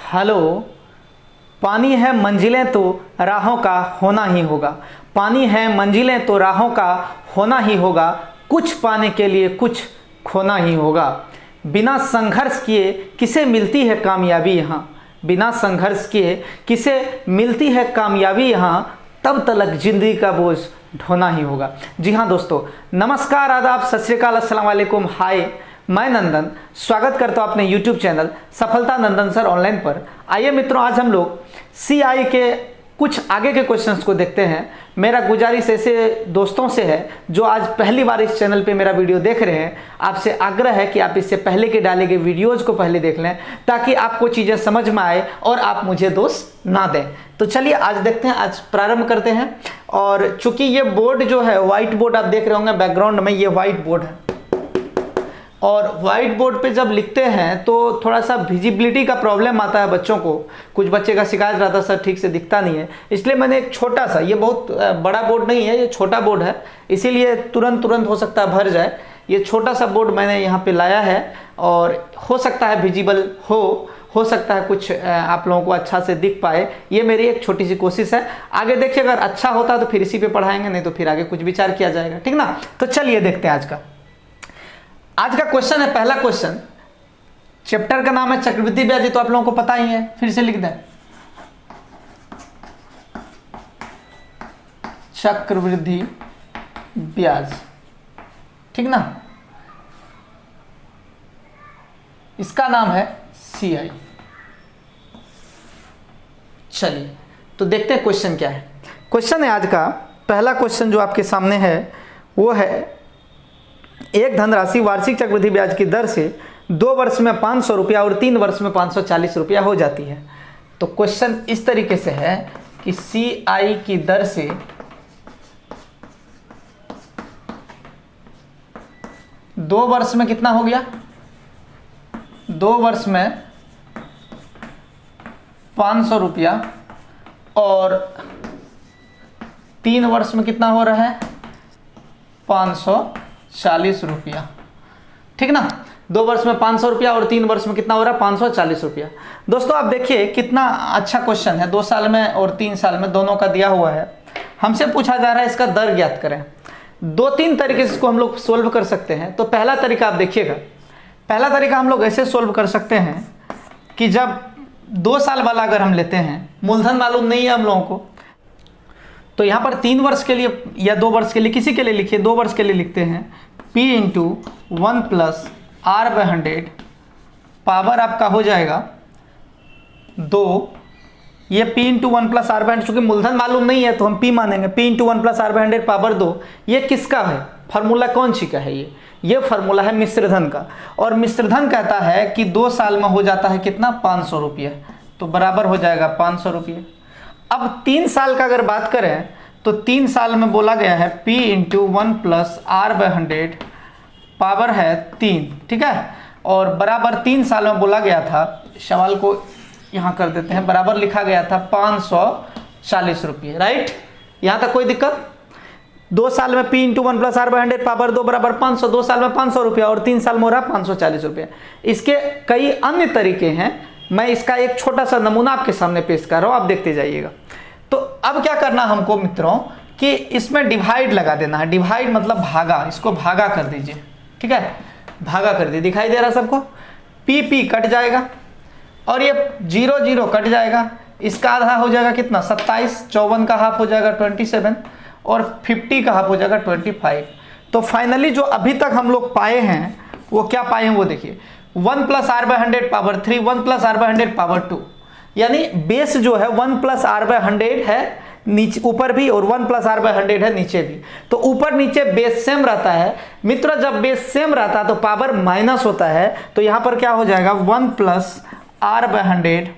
Hello. पानी है मंजिलें तो राहों का होना ही होगा। पानी है मंजिलें तो राहों का होना ही होगा। कुछ पाने के लिए कुछ खोना ही होगा। बिना संघर्ष किए किसे मिलती है कामयाबी यहाँ। बिना संघर्ष किए किसे मिलती है कामयाबी यहाँ। तब तलक जिंदगी का बोझ ढोना ही होगा। जी हाँ दोस्तों, नमस्कार, आदाब, सत श्री अकाल, अस्सलाम वालेकुम, हाय। मैं नंदन स्वागत करता हूँ अपने YouTube चैनल सफलता नंदन सर ऑनलाइन पर। आइए मित्रों, आज हम लोग CI के कुछ आगे के क्वेश्चंस को देखते हैं। मेरा गुजारिश ऐसे दोस्तों से है जो आज पहली बार इस चैनल पे मेरा वीडियो देख रहे हैं, आपसे आग्रह है कि आप इससे पहले के डाले गए वीडियोज़ को पहले देख लें ताकि आपको चीज़ें समझ में आए और आप मुझे दोष ना दें। तो चलिए आज देखते हैं, आज प्रारंभ करते हैं। और चूंकि ये बोर्ड जो है व्हाइट बोर्ड आप देख रहे होंगे बैकग्राउंड में, ये व्हाइट बोर्ड है और व्हाइट बोर्ड पे जब लिखते हैं तो थोड़ा सा विजिबिलिटी का प्रॉब्लम आता है बच्चों को। कुछ बच्चे का शिकायत रहता है सर ठीक से दिखता नहीं है, इसलिए मैंने एक छोटा सा, ये बहुत बड़ा बोर्ड नहीं है, ये छोटा बोर्ड है, इसीलिए तुरंत हो सकता है भर जाए। ये छोटा सा बोर्ड मैंने यहाँ पे लाया है और हो सकता है विजिबल हो सकता है कुछ आप लोगों को अच्छा से दिख पाए। ये मेरी एक छोटी सी कोशिश है। आगे देखिए, अगर अच्छा होता तो फिर इसी पे पढ़ाएंगे, नहीं तो फिर आगे कुछ विचार किया जाएगा, ठीक ना। तो चलिए देखते हैं आज का क्वेश्चन है। पहला क्वेश्चन, चैप्टर का नाम है चक्रवृद्धि ब्याज, ये तो आप लोगों को पता ही है, फिर से लिख दें चक्रवृद्धि ब्याज, ठीक ना। इसका नाम है CI। चलिए तो देखते हैं क्वेश्चन क्या है। क्वेश्चन है आज का पहला क्वेश्चन जो आपके सामने है वो है, एक धनराशि वार्षिक चक्रवृद्धि ब्याज की दर से 2 वर्ष में 500 रुपया और 3 वर्ष में 540 रुपया हो जाती है। तो क्वेश्चन इस तरीके से है कि CI की दर से 2 वर्ष में कितना हो गया, 2 वर्ष में 500 रुपया और 3 वर्ष में कितना हो रहा है 540 रुपया, ठीक ना। 2 वर्ष में 500 रुपया और 3 वर्ष में कितना हो रहा है 540 रुपया। दोस्तों आप देखिए कितना अच्छा क्वेश्चन है, 2 साल में और 3 साल में दोनों का दिया हुआ है। हमसे पूछा जा रहा है इसका दर ज्ञात करें। 2-3 तरीके से इसको हम लोग सोल्व कर सकते हैं। तो पहला तरीका आप देखिएगा, पहला तरीका हम लोग ऐसे सोल्व कर सकते हैं कि जब 2 साल वाला अगर हम लेते हैं, मूलधन मालूम नहीं है हम लोगों को, तो यहाँ पर 3 वर्ष के लिए या 2 वर्ष के लिए, किसी के लिए लिखिए, 2 वर्ष के लिए लिखते हैं P × 1 + R/100 पावर आपका हो जाएगा 2। ये P × 1 + R/100, चूंकि मूलधन मालूम नहीं है तो हम P मानेंगे। P × 1 + R/100 power 2। ये किसका है फार्मूला, कौन सी का है ये फार्मूला है मिश्रधन का। और मिश्रधन कहता है कि 2 साल में हो जाता है कितना 500 रुपये, तो बराबर हो जाएगा 500 रुपये। अब 3 साल का अगर बात करें तो 3 साल में बोला गया है P × 1 + R/100 पावर है 3, ठीक है। और बराबर 3 साल में बोला गया था, सवाल को यहाँ कर देते हैं, बराबर लिखा गया था 540 रुपये, राइट। यहाँ तक कोई दिक्कत। 2 साल में P × 1 + R/100 पावर 2 बराबर 500, 2 साल में 500 रुपया और 3 साल में हो रहा 540 रुपये। इसके कई अन्य तरीके हैं, मैं इसका एक छोटा सा नमूना आपके सामने पेश कर रहा हूँ, आप देखते जाइएगा। तो अब क्या करना हमको मित्रों कि इसमें डिवाइड लगा देना है। डिवाइड मतलब भागा, इसको भागा कर दीजिए, ठीक है, भागा कर दीजिए। दिखाई दे रहा सबको, P कट जाएगा और ये 0 0 कट जाएगा। इसका आधा हो जाएगा कितना 27, 54 का हाफ हो जाएगा 27 और 50 का हाफ हो जाएगा 25। तो फाइनली जो अभी तक हम लोग पाए हैं वो क्या पाए हैं वो देखिए, 1 + R/100 पावर 3, 1 + R/100 पावर 2, यानी बेस जो है 1 + R/100 है नीचे ऊपर भी और 1 + R/100 है नीचे भी। तो ऊपर नीचे बेस सेम रहता है मित्रों। जब बेस सेम रहता है तो पावर माइनस होता है, तो यहां पर क्या हो जाएगा 1 + R/100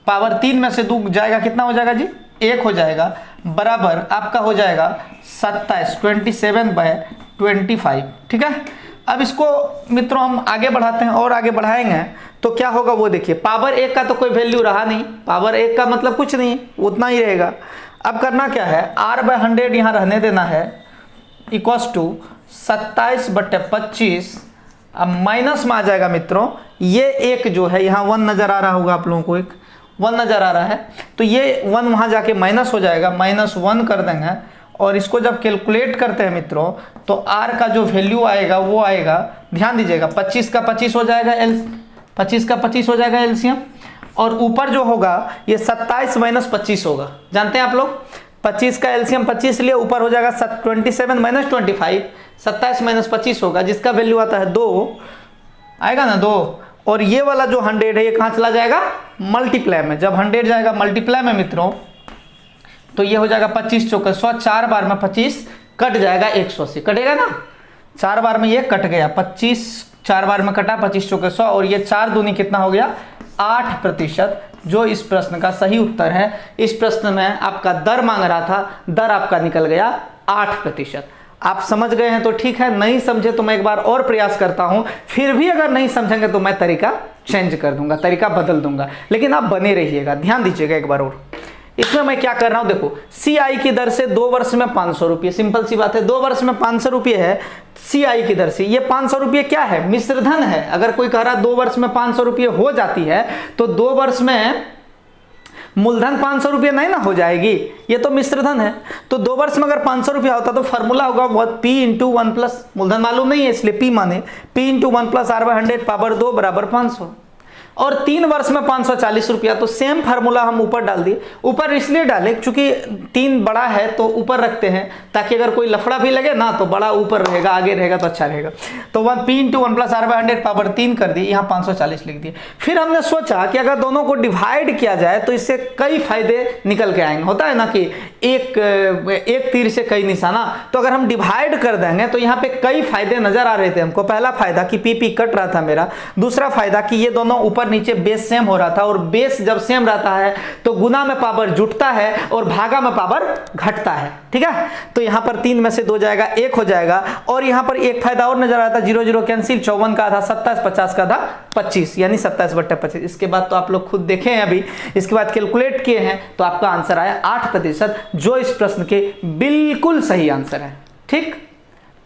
पावर 3 में से 2 जाएगा, कितना हो जाएगा जी 1 हो जाएगा, बराबर आपका हो जाएगा 27/25, ठीक है। अब इसको मित्रों हम आगे बढ़ाते हैं और आगे बढ़ाएंगे तो क्या होगा वो देखिए। पावर 1 का तो कोई वैल्यू रहा नहीं, पावर 1 का मतलब कुछ नहीं, उतना ही रहेगा। अब करना क्या है, R/100 यहाँ रहने देना है, इक्वल्स टू 27/25 अब माइनस में आ जाएगा मित्रों, ये एक जो है यहाँ 1 नजर आ रहा होगा आप लोगों को, एक 1 नजर आ रहा है, तो ये 1 वहाँ जाके माइनस हो जाएगा, -1 कर देंगे। और इसको जब कैलकुलेट करते हैं मित्रों तो r का जो वैल्यू आएगा वो आएगा, ध्यान दीजिएगा, 25 का 25 हो जाएगा 25 का 25 हो जाएगा एलसीएम, और ऊपर जो होगा ये 27 - 25 होगा। जानते हैं आप लोग 25 का एलसीएम 25 लिए ऊपर हो जाएगा 27 - 25, 27 - 25 होगा, जिसका वैल्यू आता है 2 आएगा ना 2। और ये वाला जो 100 है ये कहाँ चला जाएगा, मल्टीप्लाई में। जब 100 जाएगा मल्टीप्लाई में मित्रों तो ये हो जाएगा 25 चौके 100, 4 बार में 25 कट जाएगा 180, कटेगा ना, 4 बार में ये कट गया, 25 4 बार में कटा, 25 चौके 100, और ये 4 दूनी कितना हो गया 8%, जो इस प्रश्न का सही उत्तर है। इस प्रश्न में आपका दर मांग रहा था, दर आपका निकल गया 8%। आप समझ गए हैं तो ठीक है, नहीं समझे तो मैं एक बार और प्रयास करता हूं, फिर भी अगर नहीं समझेंगे तो मैं तरीका चेंज कर दूंगा, तरीका बदल दूंगा, लेकिन आप बने रहिएगा, ध्यान दीजिएगा एक बार और। इसमें मैं क्या कर रहा हूं, देखो CI की दर से 2 वर्ष में 500 रुपये, सिंपल सी बात है, 2 वर्ष में 500 रुपये है CI की दर से। ये 500 रुपये क्या है, मिश्र धन है। अगर कोई कह रहा 2 वर्ष में 500 रुपये हो जाती है तो 2 वर्ष में मूलधन 500 रुपये नहीं ना हो जाएगी, ये तो मिश्र धन है। तो 2 वर्ष में अगर 500 रुपया होता तो फॉर्मूला होगा P × 1+, मूलधन मालूम नहीं है इसलिए P माने, P × 1 + R/100 पावर 2 बराबर 500। और 3 वर्ष में 540 रुपया, तो सेम फार्मूला हम ऊपर डाल दिए। ऊपर इसलिए डाले क्योंकि 3 बड़ा है तो ऊपर रखते हैं, ताकि अगर कोई लफड़ा भी लगे ना तो बड़ा ऊपर रहेगा, आगे रहेगा तो अच्छा रहेगा। तो P × 1 + R/100 पावर 3 कर दी, यहाँ 540 लिख दिए। फिर हमने सोचा कि अगर दोनों को डिवाइड किया जाए तो इससे कई फायदे निकल के आएंगे। होता है ना कि एक तीर से कई निशाना, तो अगर हम डिवाइड कर देंगे तो यहाँ पे कई फायदे नजर आ रहे थे हमको। पहला फायदा कि PP कट रहा था मेरा, दूसरा फायदा कि ये दोनों ऊपर नीचे बेस सेम हो रहा था, और बेस जब सेम रहता है तो गुना में पावर जुटता है और भागा में पावर घटता है, ठीक है। तो यहां पर 3 में से 2 जाएगा, 1 हो जाएगा। और यहां पर एक फायदा और नजर आता है, 0 0 कैंसिल, 54 का आधा 27, 50 का आधा 25, यानी 27/25। इसके बाद तो आप लोग खुद देखे हैं अभी, इसके बाद कैलकुलेट किए हैं तो आपका आंसर आया 8%, जो इस प्रश्न के बिल्कुल सही आंसर है, ठीक।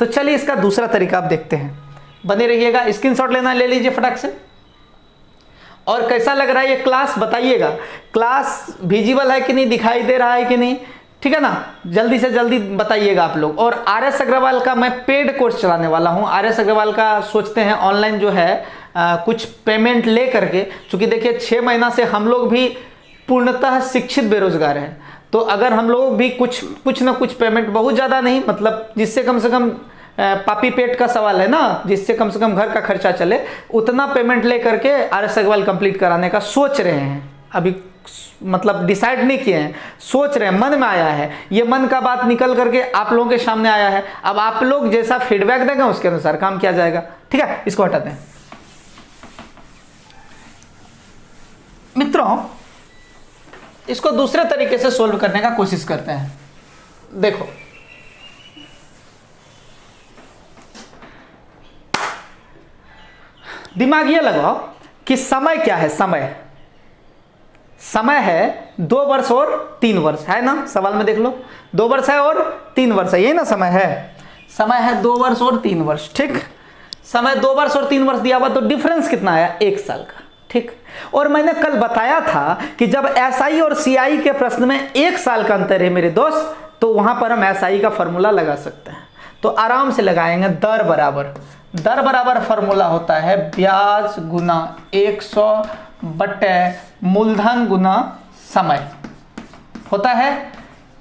तो चलिए इसका दूसरा तरीका आप देखते हैं, बने रहिएगा, स्क्रीनशॉट लेना ले लीजिए फटाक से। और कैसा लग रहा है ये क्लास बताइएगा, क्लास विजिबल है कि नहीं, दिखाई दे रहा है कि नहीं, ठीक है ना, जल्दी से जल्दी बताइएगा आप लोग। और RS अग्रवाल का मैं पेड कोर्स चलाने वाला हूँ। RS अग्रवाल का सोचते हैं ऑनलाइन जो है कुछ पेमेंट ले करके, चूंकि देखिए 6 महीना से हम लोग भी पूर्णतः शिक्षित बेरोजगार हैं, तो अगर हम लोग भी कुछ ना कुछ पेमेंट, बहुत ज़्यादा नहीं, मतलब जिससे कम से कम पापी पेट का सवाल है ना, जिससे कम से कम घर का खर्चा चले, उतना पेमेंट ले करके RS अग्रवाल कंप्लीट कराने का सोच रहे हैं। अभी मतलब डिसाइड नहीं किए हैं, सोच रहे हैं, मन में आया है, ये मन का बात निकल करके आप लोगों के सामने आया है। अब आप लोग जैसा फीडबैक देंगे उसके अनुसार काम किया जाएगा, ठीक है। इसको हटाते हैं मित्रों, इसको दूसरे तरीके से सोल्व करने का कोशिश करते हैं। देखो दिमाग ये लगाओ कि समय क्या है, समय है 2 वर्ष और 3 वर्ष, है ना, सवाल में देख लो 2 वर्ष है और 3 वर्ष है, यही ना समय है 2 वर्ष और 3 वर्ष, ठीक। समय 2 वर्ष और 3 वर्ष दिया हुआ, तो डिफरेंस कितना आया, 1 साल का, ठीक। और मैंने कल बताया था कि जब SI और CI के प्रश्न में 1 साल का अंतर है मेरे दोस्त, तो वहां पर हम SI का फॉर्मूला लगा सकते हैं। तो आराम से लगाएंगे, दर बराबर फॉर्मूला होता है ब्याज गुना 100 बटे मूलधन गुना समय होता है।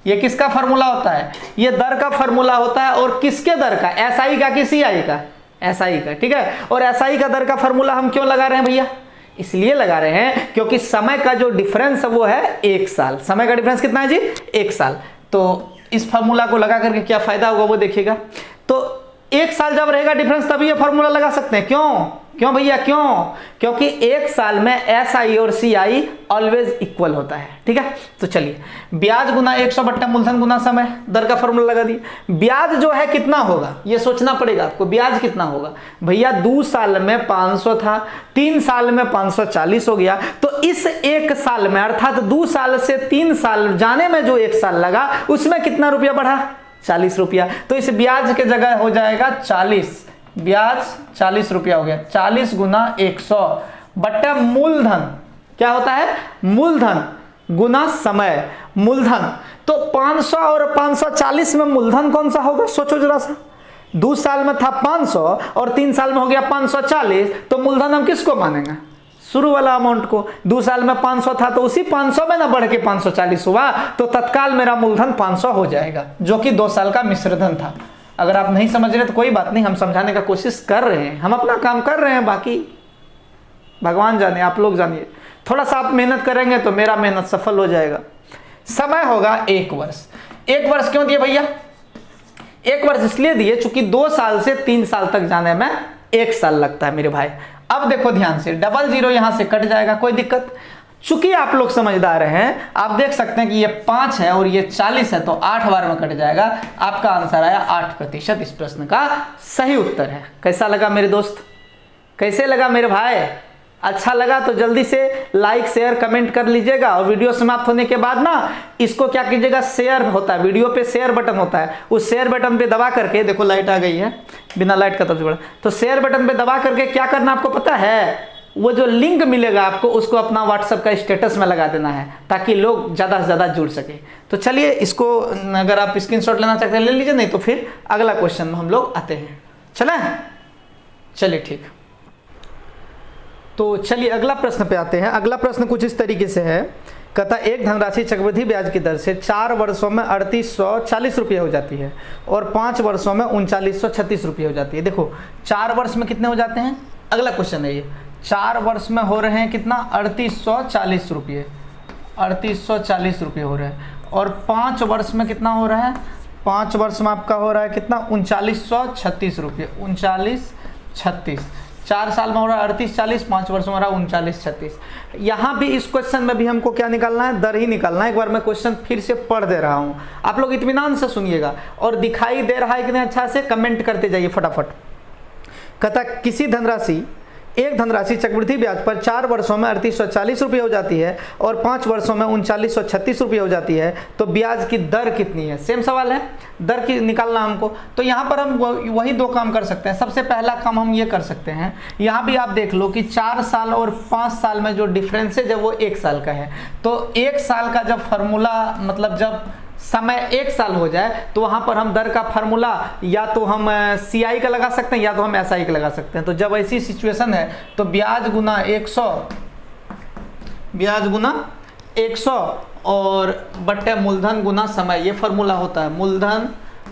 ये किसका फॉर्मूला होता है, ये दर का फॉर्मूला होता है। और किसके दर का, SI का कि CI का, SI का, ठीक है। और SI का दर का फॉर्मूला हम क्यों लगा रहे हैं भैया, इसलिए लगा रहे हैं क्योंकि समय का जो डिफरेंस है वो है 1 साल। समय का डिफरेंस कितना है जी, 1 साल। तो इस फॉर्मूला को लगा करके क्या फायदा होगा वो देखिएगा। तो 1 साल जब रहेगा डिफरेंस तभी ये फॉर्मूला लगा सकते हैं। क्यों भैया, क्योंकि 1 साल में SI और CI ऑलवेज इक्वल होता है, ठीक है। तो चलिए, ब्याज गुना 100 बट्टा मूलधन गुना समय, दर का फॉर्मूला लगा दिए। ब्याज जो है कितना होगा ये सोचना पड़ेगा आपको, ब्याज कितना होगा भैया, 2 साल में 500 था, 3 साल में 540 हो गया। तो इस 1 साल में, अर्थात 2 साल से 3 साल जाने में जो 1 साल लगा, उसमें कितना रुपया बढ़ा, 40 रुपया। तो इस ब्याज के जगह हो जाएगा 40 ब्याज 40 रुपया हो गया, 40 गुना 100 बट्टा मूलधन, क्या होता है मूलधन गुना समय, मूलधन। तो 500 और 540 में मूलधन कौन सा होगा, सोचो जरा सा। 2 साल में था 500 और 3 साल में हो गया 540, तो मूलधन हम किसको मानेंगे, शुरू वाला अमाउंट को। 2 साल में 500 था तो उसी 500 में ना बढ़ के 540 हुआ, तो तत्काल मेरा मूलधन 500 हो जाएगा, जो कि 2 साल का मिश्रधन था। अगर आप नहीं समझ रहे तो कोई बात नहीं, हम समझाने का कोशिश कर रहे हैं, हम अपना काम कर रहे हैं, बाकी भगवान जाने, आप लोग जानिए। थोड़ा सा आप मेहनत करेंगे तो मेरा मेहनत सफल हो जाएगा। समय होगा 1 वर्ष। 1 वर्ष क्यों दिए भैया, 1 वर्ष इसलिए दिए चूंकि 2 साल से 3 साल तक जाने में 1 साल लगता है मेरे भाई। अब देखो ध्यान से, 00 यहां से कट जाएगा, कोई दिक्कत। चूंकि आप लोग समझदार हैं, आप देख सकते हैं कि ये 5 है और ये 40 है, तो 8 बार में कट जाएगा। आपका आंसर आया 8% इस प्रश्न का सही उत्तर है। कैसा लगा मेरे दोस्त, कैसे लगा मेरे भाई? अच्छा लगा तो जल्दी से लाइक शेयर कमेंट कर लीजिएगा, और वीडियो समाप्त होने के बाद ना इसको क्या कीजिएगा, शेयर होता है, वीडियो पे शेयर बटन होता है, उस शेयर बटन पे दबा करके, देखो लाइट आ गई है, बिना लाइट का तो बड़ा, तो शेयर बटन पे दबा करके क्या करना आपको पता है, वो जो लिंक मिलेगा आपको उसको अपना व्हाट्सएप का स्टेटस में लगा देना है, ताकि लोग ज़्यादा से ज़्यादा जुड़ सके। तो चलिए इसको अगर आप स्क्रीनशॉट लेना चाहते हैं ले लीजिए, नहीं तो फिर अगला क्वेश्चन में हम लोग आते हैं। चलिए ठीक, तो चलिए अगला प्रश्न पे आते हैं। अगला प्रश्न कुछ इस तरीके से है, कहता एक धनराशि चक्रवृद्धि ब्याज की दर से 4 वर्षों में 3840 रुपये हो जाती है और 5 वर्षों में 3936 रुपये हो जाती है। देखो 4 वर्ष में कितने हो जाते हैं, अगला क्वेश्चन है ये, 4 वर्ष में हो रहे हैं कितना, 3840 रुपये, 3840 रुपये हो रहे हैं, और 5 वर्ष में कितना हो रहा है, 5 वर्ष में आपका हो रहा है कितना, 3936 रुपये, 3936। 4 साल में हो रहा है 3840, 5 वर्ष में हो रहा है 3936। यहाँ भी इस क्वेश्चन में भी हमको क्या निकालना है, दर ही निकालना है। एक बार मैं क्वेश्चन फिर से पढ़ दे रहा हूँ, आप लोग इत्मीनान से सुनिएगा, और दिखाई दे रहा है कि नहीं अच्छा से कमेंट करते जाइए फटाफट। कहता किसी धनराशि, एक धनराशि चक्रवृद्धि ब्याज पर 4 वर्षों में 3840 रुपये हो जाती है और 5 वर्षों में 3936 रुपये हो जाती है, तो ब्याज की दर कितनी है। सेम सवाल है, दर की निकालना हमको। तो यहाँ पर हम वही 2 काम कर सकते हैं। सबसे पहला काम हम ये कर सकते हैं, यहाँ भी आप देख लो कि 4 साल और 5 साल में जो डिफरेंस है जब वो 1 साल का है, तो 1 साल का जब फार्मूला, मतलब जब समय 1 साल हो जाए, तो वहां पर हम दर का फार्मूला या तो हम CI का लगा सकते हैं या तो हम SI का लगा सकते हैं। तो जब ऐसी सिचुएशन है तो ब्याज गुना 100, ब्याज गुना 100 और बट्टे मूलधन गुना समय, ये फार्मूला होता है, मूलधन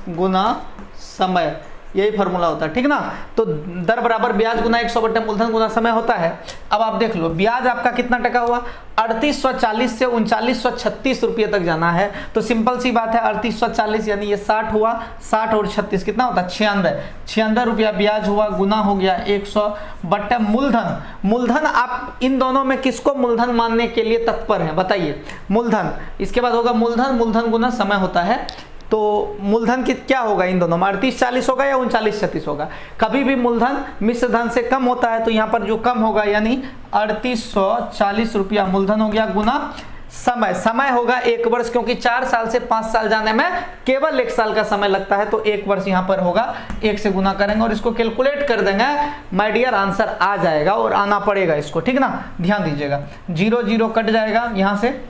गुना समय, यही फार्मूला होता है, ठीक ना। तो दर बराबर ब्याज गुना 100 बट्टे मूलधन गुना समय होता है। अब आप देख लो ब्याज आपका कितना टका हुआ, 3840 से 3936 रुपये तक जाना है, तो सिंपल सी बात है 3840 यानी ये 60 हुआ, 60 और 36 कितना होता है 96 रुपया ब्याज हुआ, गुना हो गया 100 बट्टे मूलधन। मूलधन आप इन दोनों में किसको मूलधन मानने के लिए तत्पर हैं बताइए, मूलधन। इसके बाद होगा मूलधन, मूलधन गुना समय होता है, तो मूलधन की क्या होगा इन दोनों में, 3840 होगा या 3936 होगा। कभी भी मूलधन मिश्र धन से कम होता है, तो यहाँ पर जो कम होगा यानी 3840 रुपया मूलधन हो गया, गुना समय, समय होगा 1 वर्ष, क्योंकि 4 साल से 5 साल जाने में केवल 1 साल का समय लगता है, तो 1 वर्ष यहाँ पर होगा, 1 से गुना करेंगे और इसको कैलकुलेट कर देंगे, माय डियर आंसर आ जाएगा, और आना पड़ेगा इसको, ठीक ना। ध्यान दीजिएगा, 0 0 कट जाएगा यहाँ से,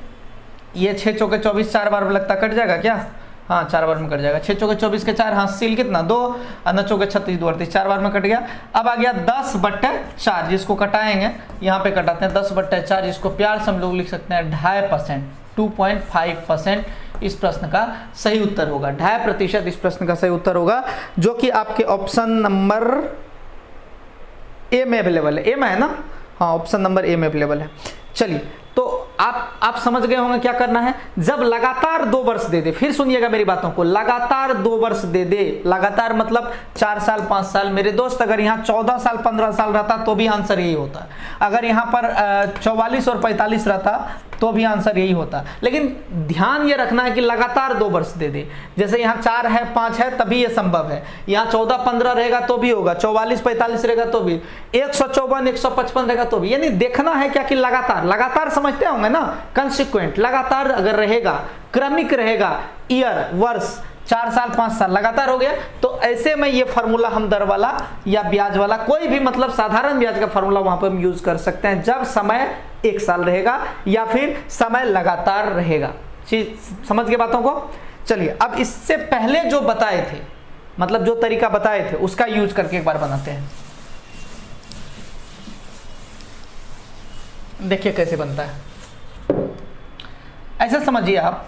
ये 6 चौके 24 4 बार में लगता कट जाएगा क्या, हाँ 4 बार में कट जाएगा, 6 चौके 24 के 4, हाँ सील कितना 2, 9 चौके 36 2 38, 4 बार में कट गया। अब आ गया 10 बट्टे 4, जिसको कटाएंगे यहाँ पे कटाते हैं 10 बट्टे 4, जिसको प्यार से हम लोग लिख सकते हैं 2.5%, 2.5% इस प्रश्न का सही उत्तर होगा, 2.5% इस प्रश्न का सही उत्तर होगा, जो कि आपके ऑप्शन नंबर ए में अवेलेबल है। ए में है ना, हाँ ऑप्शन नंबर ए में अवेलेबल है। चलिए तो आप समझ गए होंगे क्या करना है, जब लगातार 2 वर्ष दे दे, फिर सुनिएगा मेरी बातों को, लगातार 2 वर्ष दे दे, लगातार मतलब 4 साल 5 साल। मेरे दोस्त अगर यहाँ 14 साल 15 साल रहता तो भी आंसर यही होता, अगर यहाँ पर 44 और 45 रहता तो भी आंसर यही होता। लेकिन ध्यान ये रखना है कि लगातार 2 वर्ष दे दे, जैसे यहाँ 4 है 5 है तभी ये संभव है, यहाँ 14 15 रहेगा तो भी होगा, 44 45 रहेगा तो भी, 154 155 रहेगा तो भी, यानी देखना है क्या कि लगातार, लगातार समझते होंगे ना, कंसिक्वेंट, लगातार अगर रहेगा, क्रमिक रहेगा, ईयर वर्ष, 4 साल 5 साल लगातार हो गया। तो ऐसे में ये फार्मूला हम दर वाला या ब्याज वाला कोई भी मतलब साधारण ब्याज का फार्मूला वहां पर हम यूज कर सकते हैं जब समय 1 साल रहेगा या फिर समय लगातार रहेगा। चीज समझ गए बातों को। चलिए अब इससे पहले जो बताए थे, मतलब जो तरीका बताए थे उसका यूज करके एक बार बनाते हैं। देखिए कैसे बनता है। ऐसा समझिए आप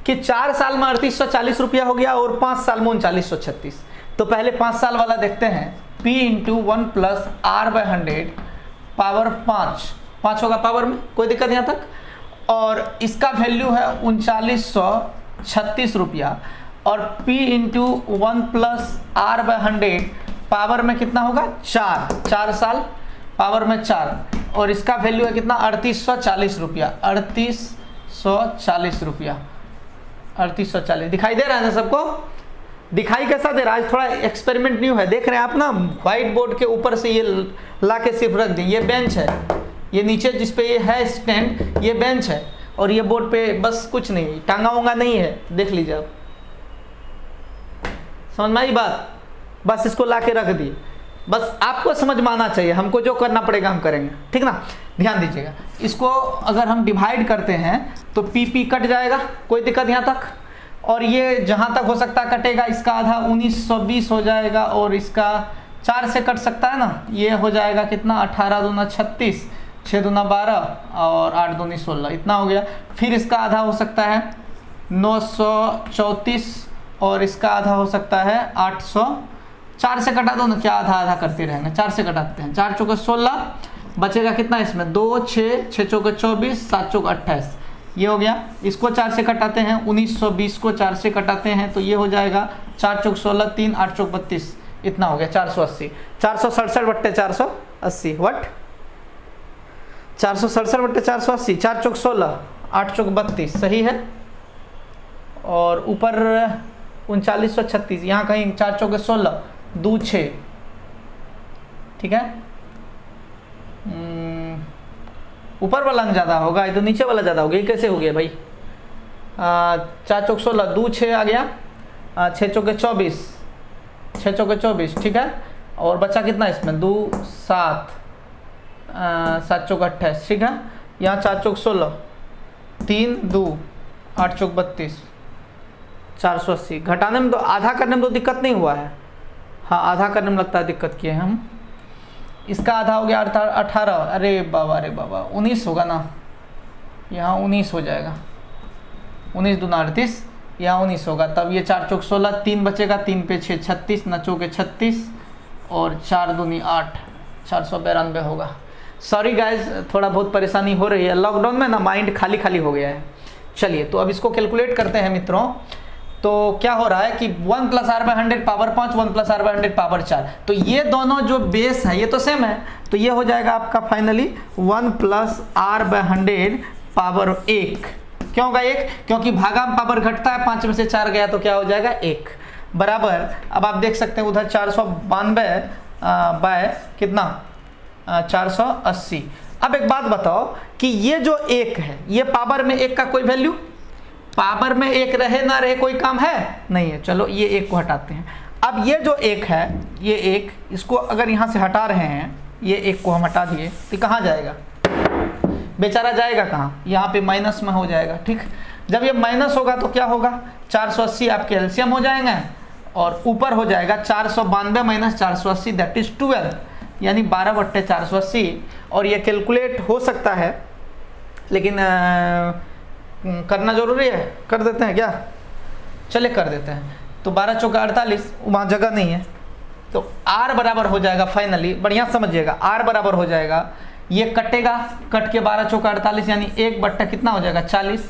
कि 4 साल में 3840 रुपया हो गया और 5 साल में 3936। तो पहले 5 साल वाला देखते हैं। P into 1 plus R/100 power 5 होगा पावर में, कोई दिक्कत यहाँ तक। और इसका वैल्यू है 3936 रुपया। और P into 1 plus R/100 power में कितना होगा 4 साल पावर में 4। और इसका वैल्यू है कितना 3840 रुपया। 3840 रुपया 3840 दिखाई दे रहा है ना सबको। दिखाई कैसा दे रहा है? आज थोड़ा एक्सपेरिमेंट न्यू है, देख रहे हैं आप ना। व्हाइट बोर्ड के ऊपर से ये ला के सिर्फ रख दें। ये बेंच है, ये नीचे जिस पे ये है स्टैंड, ये बेंच है। और ये बोर्ड पे बस कुछ नहीं, टांगा वांगा नहीं है, देख लीजिए आप। समझ में आई बात? बस इसको ला के रख दिए। बस आपको समझ में आना चाहिए, हमको जो करना पड़ेगा हम करेंगे, ठीक ना। ध्यान दीजिएगा, इसको अगर हम डिवाइड करते हैं तो पी कट जाएगा, कोई दिक्कत यहाँ तक। और ये जहाँ तक हो सकता है कटेगा, इसका आधा 1920 हो जाएगा। और इसका 4 से कट सकता है ना, ये हो जाएगा कितना 18 दूना 36, 6 दूना 12 और 8 दूनी 16, इतना हो गया। फिर इसका आधा हो सकता है 934 और इसका आधा हो सकता है 800। 4 से कटा दो ना, क्या आधा आधा करते रहेंगे। 4 से कटाते हैं, 4 चौके 16, बचेगा कितना इसमें 2 6 6 चौके 24, 7 चौके 28, ये हो गया। इसको 4 से कटाते हैं, 1920 को 4 से कटाते हैं तो ये हो जाएगा 4 चौक 16, 3 8 चौक 32, इतना हो गया 480। 467 बट्टे 480 वट 467 बट्टे 480, 4 चौक 16, 8 चौक 32, सही है। और ऊपर 3936, यहाँ कहीं 4 चौके 16, 2 6, ठीक है। ऊपर वाला ज़्यादा होगा, ये तो नीचे वाला ज़्यादा हो गया। ये कैसे हो गया भाई? 4 चौक 16, 2 6 आ गया, 6 चौके 24, 6 चौके 24, ठीक है। और बचा कितना इसमें 2 7, 7 चौक 28, ठीक है। यहाँ 4 चौक 16, 3 2 8 चौक 32, 480। घटाने में तो, आधा करने में तो दिक्कत नहीं हुआ है। हाँ, आधा करने में लगता है दिक्कत किए हम। इसका आधा हो गया 18, अरे बाबा 19 होगा ना, यहाँ 19 हो जाएगा। 19 दूना 38, यहाँ 19 होगा। तब ये 4 चौक 16, 3 बचेगा, 3 पे 6 36, न चौके 36 और 4 दूनी 8, 492 होगा। सॉरी गाइज, थोड़ा बहुत परेशानी हो रही है लॉकडाउन में ना, माइंड खाली खाली हो गया है। चलिए तो अब इसको कैलकुलेट करते हैं मित्रों। तो क्या हो रहा है कि 1 plus R/100 power 5, 1 plus R/100 power 4। तो ये दोनों जो बेस है ये तो सेम है, तो ये हो जाएगा आपका फाइनली 1 प्लस R/100 पावर 1। क्यों होगा 1? क्योंकि भागा में पावर घटता है, 5 में से 4 गया तो क्या हो जाएगा 1, बराबर। अब आप देख सकते हैं उधर 492 बाय कितना 480। अब एक बात बताओ कि ये जो 1 है, ये पावर में 1 का कोई वैल्यू, पावर में 1 रहे ना रहे कोई काम है नहीं है। चलो ये 1 को हटाते हैं। अब ये जो 1 है, ये 1, इसको अगर यहाँ से हटा रहे हैं, ये 1 को हम हटा दिए तो कहाँ जाएगा बेचारा? जाएगा कहाँ? यहाँ पे माइनस में हो जाएगा, ठीक। जब ये माइनस होगा तो क्या होगा 480 आपके एलसीएम हो जाएंगे और ऊपर हो जाएगा 492 माइनस 480 दैट इज 12, यानी 12 बट्टे 480। और ये कैलकुलेट हो सकता है लेकिन करना जरूरी है, कर देते हैं क्या? चले कर देते हैं। तो 12 चौका 48, वहाँ जगह नहीं है तो R बराबर हो जाएगा फाइनली, बढ़िया समझिएगा, R बराबर हो जाएगा, ये कटेगा, कट के 12 चौका 48 यानी 1 बट्टा कितना हो जाएगा 40।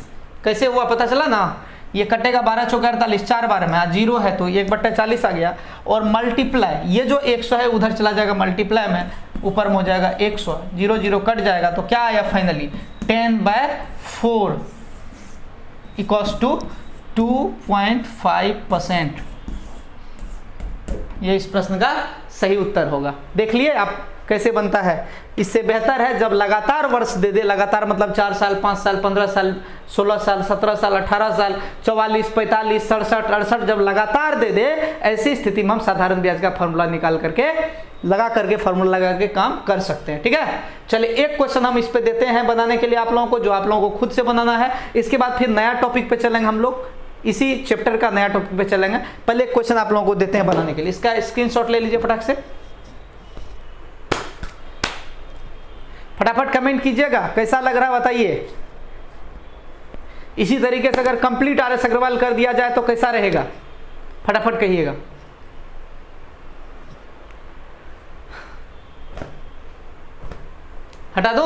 कैसे हुआ पता चला ना? ये कटेगा 12 चौका 48, 4 बार में 0 है तो 1 बट्टा 40 आ गया। और मल्टीप्लाई, ये जो 100 है उधर चला जाएगा मल्टीप्लाई में, ऊपर में हो जाएगा 100, 0 0 कट जाएगा तो क्या आया फाइनली 10/4 इक्वल्स टू 2.5%। ये इस प्रश्न का सही उत्तर होगा। देख लिए आप कैसे बनता है। इससे बेहतर है जब लगातार वर्ष दे दे, लगातार मतलब 4 साल, 5 साल, 15 साल, 16 साल, 17 साल, 18 साल, 44, 45, 67, 68 जब लगातार दे दे, ऐसी स्थिति में हम साधारण ब्याज का फॉर्मूला निकाल करके फॉर्मूला लगा के काम कर सकते हैं। ठीक है, चलिए एक क्वेश्चन हम इस पे देते हैं बनाने के लिए आप लोगों को, जो आप लोगों को खुद से बनाना है। इसके बाद फिर नया टॉपिक पे चलेंगे हम लोग, इसी चैप्टर का नया टॉपिक पे चलेंगे। पहले एक क्वेश्चन आप लोगों को देते हैं बनाने के लिए, इसका स्क्रीनशॉट ले लीजिए फटाक से, फटाफट कमेंट कीजिएगा कैसा लग रहा है बताइए। इसी तरीके से अगर कंप्लीट RS अग्रवाल कर दिया जाए तो कैसा रहेगा, फटाफट कहिएगा। हटा दो,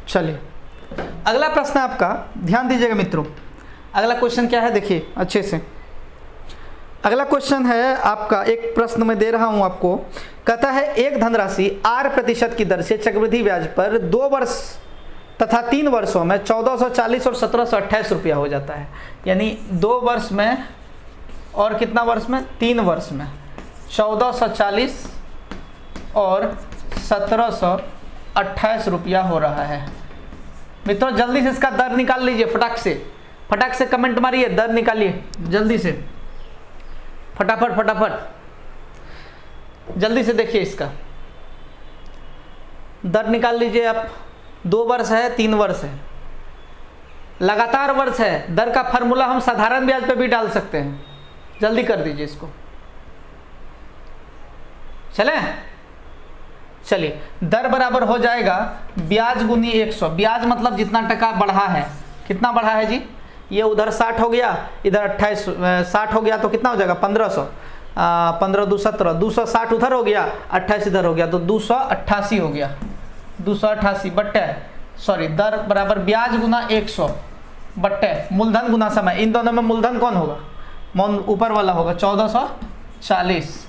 चलिए अगला प्रश्न आपका, ध्यान दीजिएगा मित्रों। अगला क्वेश्चन क्या है देखिए अच्छे से। अगला क्वेश्चन है आपका, एक प्रश्न मैं दे रहा हूं आपको, कहता है एक धनराशि R% की दर से चक्रवृद्धि ब्याज पर 2 वर्ष तथा 3 वर्षों में 1440 और 1728 रुपया हो जाता है। यानी 2 वर्ष में और कितना वर्ष में, 3 वर्ष में 1440 और 1728 रुपया हो रहा है। मित्रों जल्दी से इसका दर निकाल लीजिए, फटाक से कमेंट मारिए, दर निकालिए जल्दी से, फटाफट जल्दी से देखिए, इसका दर निकाल लीजिए आप। 2 वर्ष है, 3 वर्ष है, लगातार वर्ष है। दर का फॉर्मूला हम साधारण ब्याज पे भी डाल सकते हैं, जल्दी कर दीजिए इसको। चलिए दर बराबर हो जाएगा ब्याज गुनी 100। ब्याज मतलब जितना टका बढ़ा है, कितना बढ़ा है जी, ये उधर 60 हो गया, इधर 28, 60 हो गया तो कितना हो जाएगा 1500, 15 2 17, 260 उधर हो गया, 28 इधर हो गया तो 288 हो गया, 288 बट्टे सॉरी दर बराबर ब्याज गुना 100 बट्टे मूलधन गुना समय। इन दोनों में मूलधन कौन होगा, ऊपर वाला होगा 1440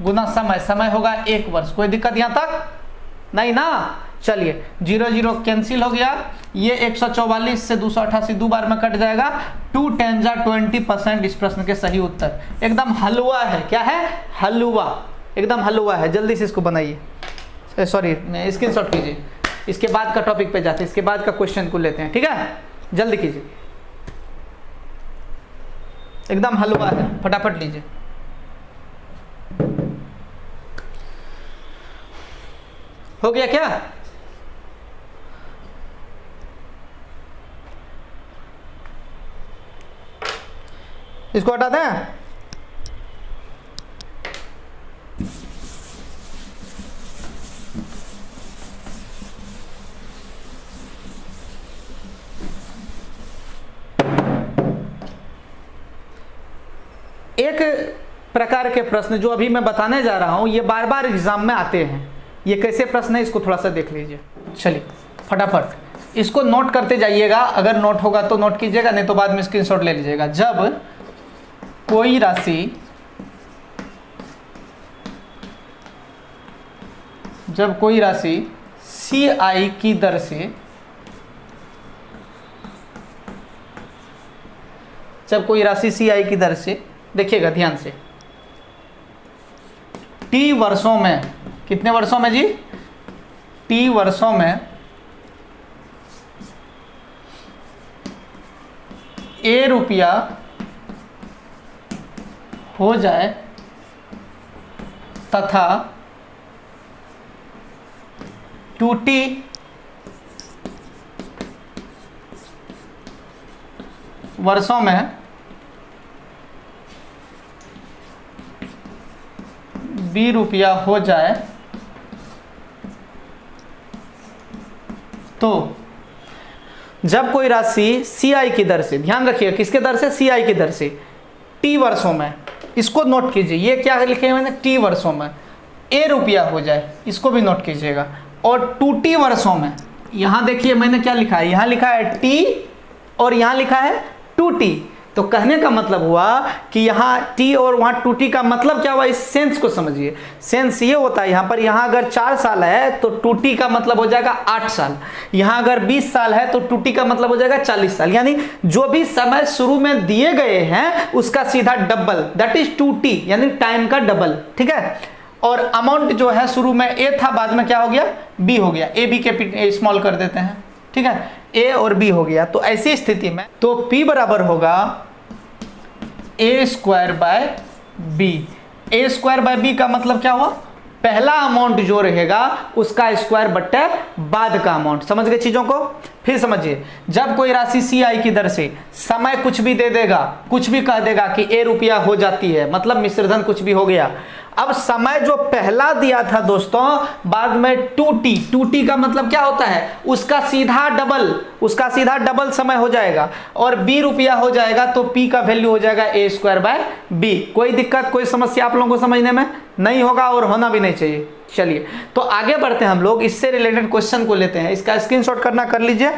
गुना समय होगा 1 वर्ष। कोई दिक्कत यहाँ तक नहीं ना। चलिए 0 0 कैंसिल हो गया, ये 144 से 288 2 बार में कट जाएगा, 2 10 जा 20%। इस प्रश्न के सही उत्तर एकदम हलवा है। क्या है, हलवा, एकदम हलवा है। जल्दी से इसको बनाइए, सॉरी स्क्रीनशॉट कीजिए। इसके बाद का टॉपिक पे जाते हैं, इसके बाद का क्वेश्चन को लेते हैं। ठीक है, जल्दी कीजिए, एकदम हलवा है, फटाफट लीजिए। हो गया क्या, इसको हटा दें। एक प्रकार के प्रश्न जो अभी मैं बताने जा रहा हूं, ये बार बार एग्जाम में आते हैं। ये कैसे प्रश्न है इसको थोड़ा सा देख लीजिए। चलिए फटाफट इसको नोट करते जाइएगा, अगर नोट होगा तो नोट कीजिएगा, नहीं तो बाद में स्क्रीनशॉट ले लीजिएगा। जब कोई राशि CI की दर से, जब कोई राशि CI की दर से, देखिएगा ध्यान से, T वर्षों में, कितने वर्षों में जी, T वर्षों में A रुपया हो जाए तथा 2T वर्षों में B रुपया हो जाए तो जब कोई राशि CI की दर से, ध्यान रखिएगा किसके दर से, CI की दर से, T वर्षों में, इसको नोट कीजिए, ये क्या लिखे हैं मैंने, T वर्षों में A रुपया हो जाए, इसको भी नोट कीजिएगा। और 2T वर्षों में, यहाँ देखिए मैंने क्या लिखा है, यहाँ लिखा है T और यहाँ लिखा है 2T, तो कहने का मतलब हुआ कि यहाँ टी और वहाँ 2t का मतलब क्या हुआ, इस सेंस को समझिए। सेंस ये होता है यहाँ पर, यहाँ अगर 4 साल है तो 2t का मतलब हो जाएगा 8 साल, यहाँ अगर 20 साल है तो 2t का मतलब हो जाएगा 40 साल। यानी जो भी समय शुरू में दिए गए हैं उसका सीधा डबल, दैट इज 2t, यानी टाइम का डबल, ठीक है। और अमाउंट जो है शुरू में a था, बाद में क्या हो गया, b हो गया। a b के स्मॉल कर देते हैं, ठीक है, a और b हो गया। तो ऐसी स्थिति में तो p बराबर होगा a square by b। a square by b का मतलब क्या हुआ, पहला अमाउंट जो रहेगा उसका स्क्वायर बट्टे बाद का अमाउंट। समझ गए चीजों को। फिर समझिए, जब कोई राशि सी आई की दर से समय कुछ भी दे देगा, कुछ भी कह देगा कि a रुपया हो जाती है, मतलब मिश्रधन कुछ भी हो गया। अब समय जो पहला दिया था दोस्तों, बाद में 2t का मतलब क्या होता है, उसका सीधा डबल समय हो जाएगा और b रुपया हो जाएगा, तो p का वैल्यू हो जाएगा a स्क्वायर बाय b। कोई दिक्कत, कोई समस्या आप लोगों को समझने में नहीं होगा और होना भी नहीं चाहिए। चलिए तो आगे बढ़ते हैं हम लोग, इससे रिलेटेड क्वेश्चन को लेते हैं। इसका स्क्रीनशॉट करना कर लीजिए।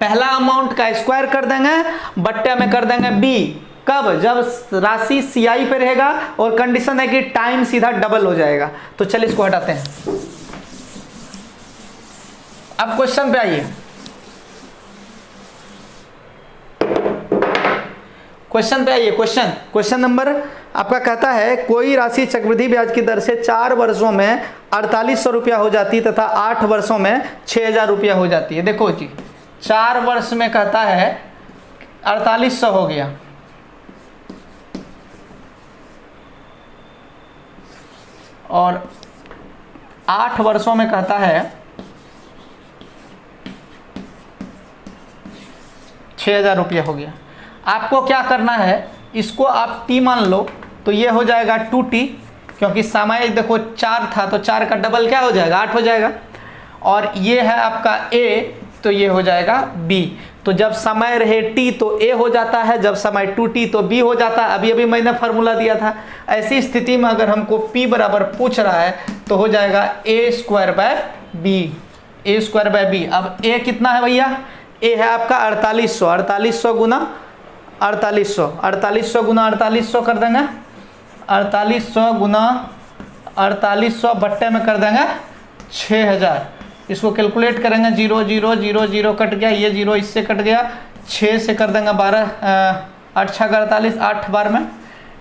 पहला अमाउंट का स्क्वायर कर देंगे, बट्टे में कर देंगे b। कब, जब राशि CI पे रहेगा और कंडीशन है कि टाइम सीधा डबल हो जाएगा। तो चलिए इसको हटाते हैं। अब क्वेश्चन पे आइए। क्वेश्चन नंबर आपका कहता है, कोई राशि चक्रवृद्धि ब्याज की दर से 4 वर्षों में 4800 रुपया हो जाती है तथा 8 वर्षों में 6000 रुपया हो जाती है। देखो जी, 4 वर्ष में कहता है 4800 हो गया, और 8 वर्षों में कहता है 6000 रुपया हो गया। आपको क्या करना है, इसको आप t मान लो तो ये हो जाएगा 2t, क्योंकि समय देखो 4 था तो 4 का डबल क्या हो जाएगा, 8 हो जाएगा। और ये है आपका a, तो ये हो जाएगा b। तो जब समय रहे t तो a हो जाता है, जब समय 2t तो b हो जाता है। अभी मैंने फार्मूला दिया था। ऐसी स्थिति में अगर हमको p बराबर पूछ रहा है तो हो जाएगा a स्क्वायर बाय b। अब a कितना है भैया, a है आपका 4800 गुना 4800 गुना 4800 कर देंगे, 4800 गुना 4800 बट्टे में कर देंगे 6000। इसको कैलकुलेट करेंगे, 0 0 0 0 कट गया, ये 0 इससे कट गया, 6 से कर देंगे 12, 8 6 48, 8 बार में,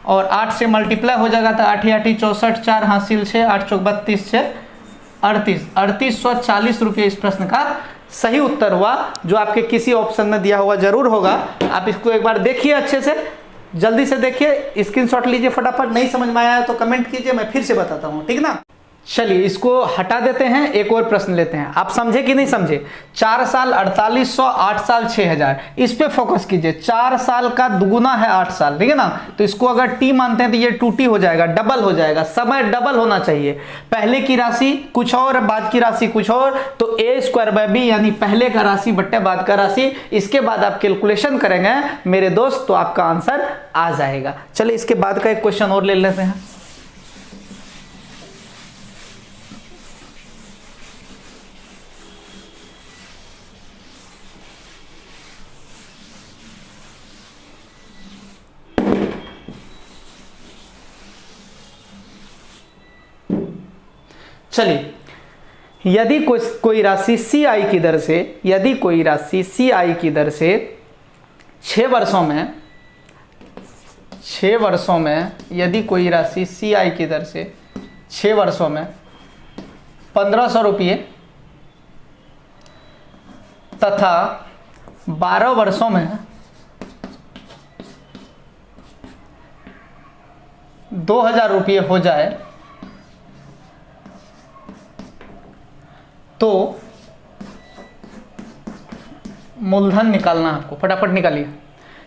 और 8 से मल्टीप्लाई हो जाएगा तो 8 8 64, 4 हासिल 6, 8 चौक 32, 6 38, 3840 रुपये इस प्रश्न का सही उत्तर हुआ, जो आपके किसी ऑप्शन में दिया हुआ जरूर होगा। आप इसको एक बार देखिए, अच्छे से जल्दी से देखिए, स्क्रीनशॉट लीजिए फटाफट। नहीं समझ में आया है तो कमेंट कीजिए, मैं फिर से बताता हूँ, ठीक ना। चलिए इसको हटा देते हैं, एक और प्रश्न लेते हैं। आप समझे कि नहीं समझे, 4 साल 4800, 8 साल 6000, इस पे फोकस कीजिए। 4 साल का दुगुना है 8 साल, ठीक है ना। तो इसको अगर t मानते हैं तो ये 2t हो जाएगा, डबल हो जाएगा। समय डबल होना चाहिए, पहले की राशि कुछ और बाद की राशि कुछ और, तो a स्क्वायर बाय b, यानी पहले का राशि बट्टे बाद का राशि। इसके बाद आप कैलकुलेशन करेंगे मेरे दोस्त तो आपका आंसर आ जाएगा। चलिए इसके बाद का एक क्वेश्चन और ले लेते हैं। चलिए, यदि कोई राशि CI की दर से, यदि कोई राशि CI की दर से 6 वर्षों में यदि कोई राशि CI की दर से 6 वर्षों में 1500 रुपये तथा 12 वर्षों में 2000 रुपये हो जाए तो मूलधन निकालना आपको, फटाफट निकालिए।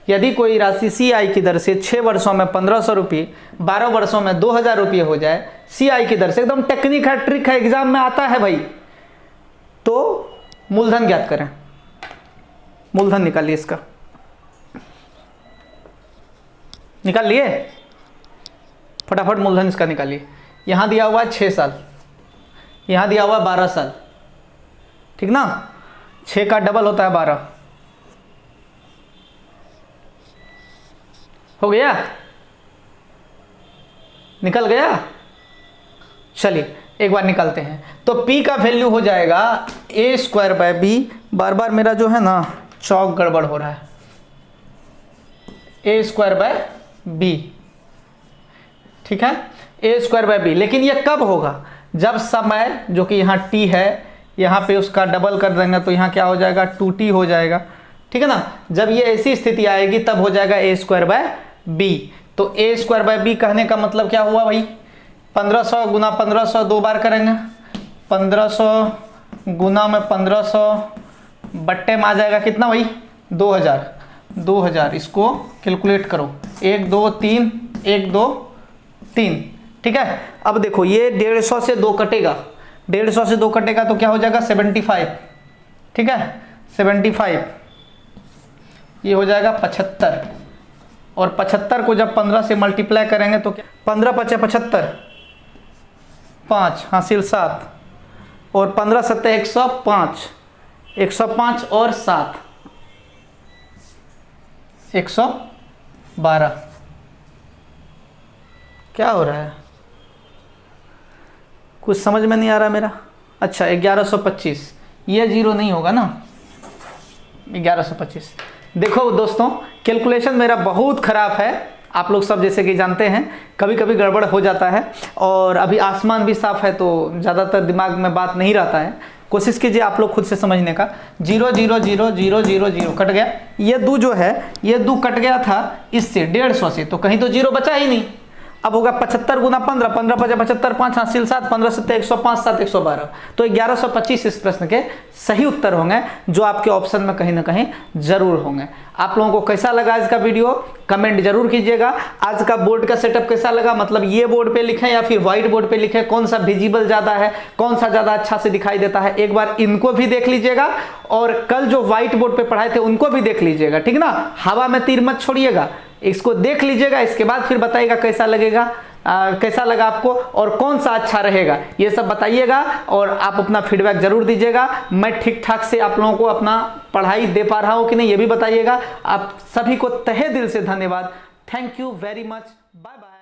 यदि कोई राशि CI की दर से 6 वर्षों में 1500 रुपये, 12 वर्षों में 2000 रुपये हो जाए, CI की दर से, एकदम टेक्निक है, ट्रिक है, एग्जाम में आता है भाई, तो मूलधन ज्ञात करें। मूलधन निकालिए, इसका निकाल लिए, फटाफट मूलधन इसका निकालिए। यहां दिया हुआ है 6 साल, यहां दिया हुआ है 12 साल, ठीक ना। 6 का डबल होता है 12, हो गया, निकल गया। चलिए एक बार निकालते हैं। तो P का वैल्यू हो जाएगा a स्क्वायर बाय बी, बार बार मेरा जो है ना चौक गड़बड़ हो रहा है, a स्क्वायर बाय बी, ठीक है, a स्क्वायर बाय बी। लेकिन ये कब होगा? जब समय जो कि यहाँ t है, यहाँ पे उसका डबल कर देंगे तो यहाँ क्या हो जाएगा 2t हो जाएगा, ठीक है ना। जब ये ऐसी स्थिति आएगी तब हो जाएगा a स्क्वायर बाय बी। तो a स्क्वायर बाय बी कहने का मतलब क्या हुआ भाई, 1500 गुना 1500 दो बार करेंगे, 1500 गुना में 1500 बट्टे में आ जाएगा कितना भाई 2000, 2000। इसको कैलकुलेट करो, 1 2 3 1 2 3, ठीक है। अब देखो ये 150 से 2 कटेगा, 150 से 2 कटेगा तो क्या हो जाएगा 75, ठीक है, 75। ये हो जाएगा 75, और 75 को जब 15 से मल्टीप्लाई करेंगे तो क्या, 15 5 75, 5 हासिल 7, और 15 7 105, 105 और 7 112। क्या हो रहा है, कुछ समझ में नहीं आ रहा मेरा। अच्छा 1125, ये जीरो नहीं होगा ना, 1125। देखो दोस्तों कैलकुलेशन मेरा बहुत ख़राब है, आप लोग सब जैसे कि जानते हैं कभी कभी गड़बड़ हो जाता है, और अभी आसमान भी साफ़ है तो ज़्यादातर दिमाग में बात नहीं रहता है। कोशिश कीजिए आप लोग खुद से समझने का। 0 0 0 0 0 0 कट गया, ये 2 जो है ये 2 कट गया था इससे 150 से, तो कहीं तो जीरो बचा ही नहीं। अब होगा 75 गुना 15, 15 5 75, 5 हासिल 7, 15 7 105, 7 112। तो 1125 इस प्रश्न के सही उत्तर होंगे, जो आपके ऑप्शन में कहीं ना कहीं जरूर होंगे। आप लोगों को कैसा लगा आज का वीडियो कमेंट जरूर कीजिएगा। आज का बोर्ड का सेटअप कैसा लगा, मतलब ये बोर्ड पे लिखें या फिर व्हाइट बोर्ड पे लिखें, कौन सा विजिबल ज़्यादा है, कौन सा ज़्यादा अच्छा से दिखाई देता है, एक बार इनको भी देख लीजिएगा, और कल जो व्हाइट बोर्ड पे पढ़ाए थे उनको भी देख लीजिएगा, ठीक ना। हवा में तीर मत छोड़िएगा, इसको देख लीजिएगा, इसके बाद फिर बताइएगा कैसा लगेगा, कैसा लगा आपको और कौन सा अच्छा रहेगा, ये सब बताइएगा, और आप अपना फीडबैक जरूर दीजिएगा। मैं ठीक ठाक से आप लोगों को अपना पढ़ाई दे पा रहा हूँ कि नहीं ये भी बताइएगा। आप सभी को तहे दिल से धन्यवाद। Thank you very much, bye bye.